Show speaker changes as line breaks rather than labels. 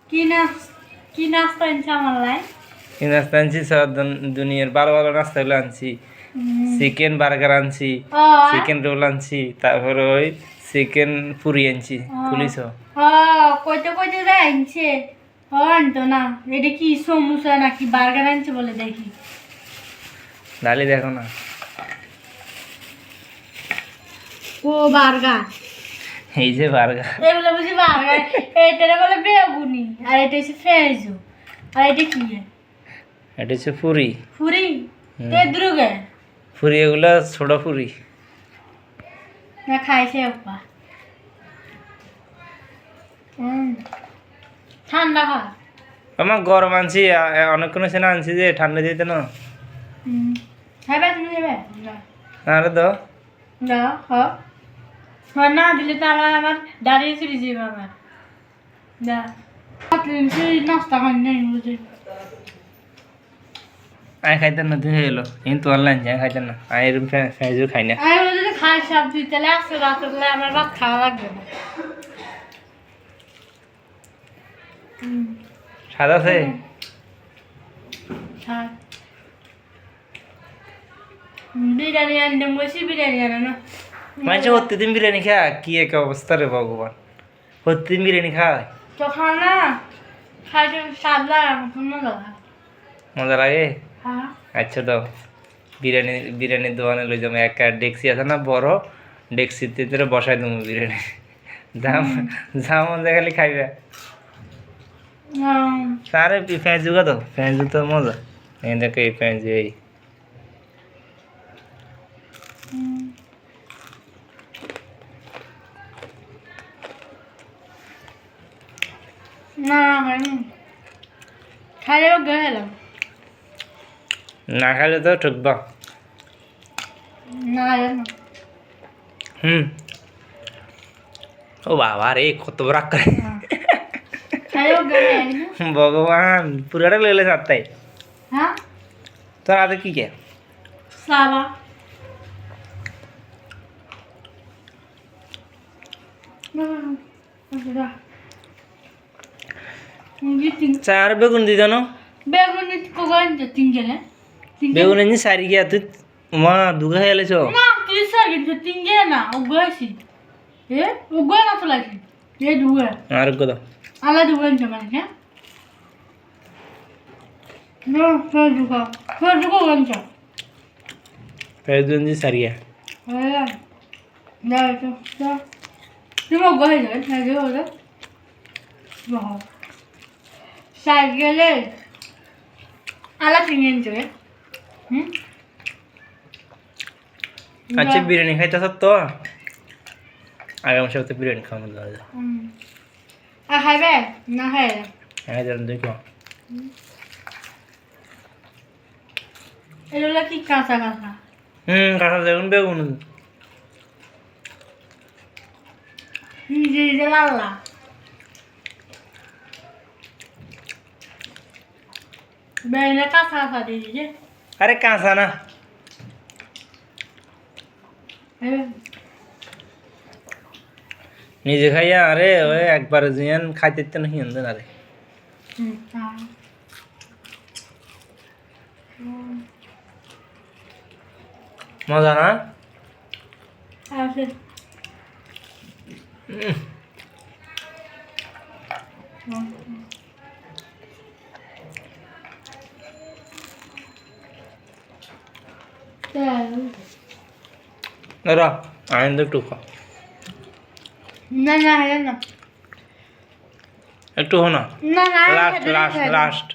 কি নাস্তা আনছে আমার লাই?
কি নাস্তা আনছি? সব দুনিয়ার ভালো ভালো নাস্তাগুলো আনছি। চিকেন বার্গার আনছি, চিকেন রোল আনছি, তারপরে ওই চিকেন পুরি আনছি। খুলিস
কইতে কইতে যায় আনছে। আনতো না, এটা কি সমুসা নাকি বার্গার আনছে বলে দেখি।
ডালি দেখো না,
ও বার্গার,
এই যে বার্গার।
এগুলো বুঝি বার্গার? এটা বলে বেগুনি, আর এটা হচ্ছে ফেজু, আর এটা কি?
এটা হচ্ছে পুরি।
পুরি তে দ্রুগে
পুরি এগুলো ছোট পুরি
না খাইছে আপা। ঠান্ডা খা।
আমার গরম আনছি, অনেকক্ষণ সেনা আনছি যে ঠান্ডা দিতে না।
খাইবে তুমি? যাবে
আরে তো
না, না দিলে তো আমার দাঁড়িয়ে চলে যাবে আমার। না নাস্তা খাই নাই বুঝি।
আমি খাইতেন না, তুই এলো কিন্তু অনলাইন যাই খাইতেন না। আমি এরকম ফ্যাঁজও খাই না।
আমি যদি খাই সব তুই তাহলে আসতে রাত্রে আমার ভাত খাওয়া লাগবে না।
স্বাদ আছে?
বিরিয়ানি আনতে বসি, বিরিয়ানি আনে না।
মানে প্রতিদিন বিরিয়ানি খা, কি এক অবস্থা রে ভগবান! প্রতিদিন বিরিয়ানি খায়?
তো খাও না, খাইতে স্বাদ লাগে, আমার মজা লাগে।
মজা লাগে?
হ্যাঁ
আচ্ছা দাও, বিরিয়ানির দোকানে লই যাবো। এক ডেকসি আছে না বড়, ডেকসিতে তোরে বসাই দেবো বিরিয়ানি। যা মন যায় খালি খাইবে। তারে পেঁয়াজু কত? পেঁয়াজু তো মজা। এই দেখো এই পেঁয়াজু, এই
না খাইনি, খাইলেও গেলাম
না খাইলে তো ঠকবা।
না জানো।
ও বাবা রে, কত বড় করে!
খাইলেও গেলাম।
ভগবান, পুরাটা লেলে সাতটাই।
হ্যাঁ
তোর হাতে কি কে?
সাবা
চার বেগুন দি জানো?
বেগুন কোগান তিনজনে
বেগুন এনে সারি গিয়া তুই মা দুগা হয়ে এলেছ।
না তুই স্যার কিন্তু তিনজনে না উগাইছি। উগাই না তো লাগি দুগা
আর কত
আলা দুগান জমান। হ্যাঁ না দুগা গঞ্জা
বেগুন দি সারিয়া।
হ্যাঁ না তো তুমি উগাই যাবে না যে হলো বাহ সাই গেলে আলা তিনজন যাবে।
আচ্ছা বিরিয়ানি খাইতেছ তো? আগামী সপ্তাহে বিরিয়ানি খাওয়া মতো হবে।
আর খাইবে না খাইবে?
হ্যাঁ জান দেখো,
এগুলো কি কাঁচা কাঁচা?
কাঁচা বেগুন। বেগুন
নিজে নিজে লাল্লা বেগুনে কাঁচা কাঁচা দিয়ে দিছে।
আরে কাঁচা না, নিজে খাইয়া। আরে ওই একবার জিয়ান খাইতে তো নাকি আনতেন। আরে মজা না? দাদা আইন একটু খা,
না না না
একটু হো না।
না না
লাস্ট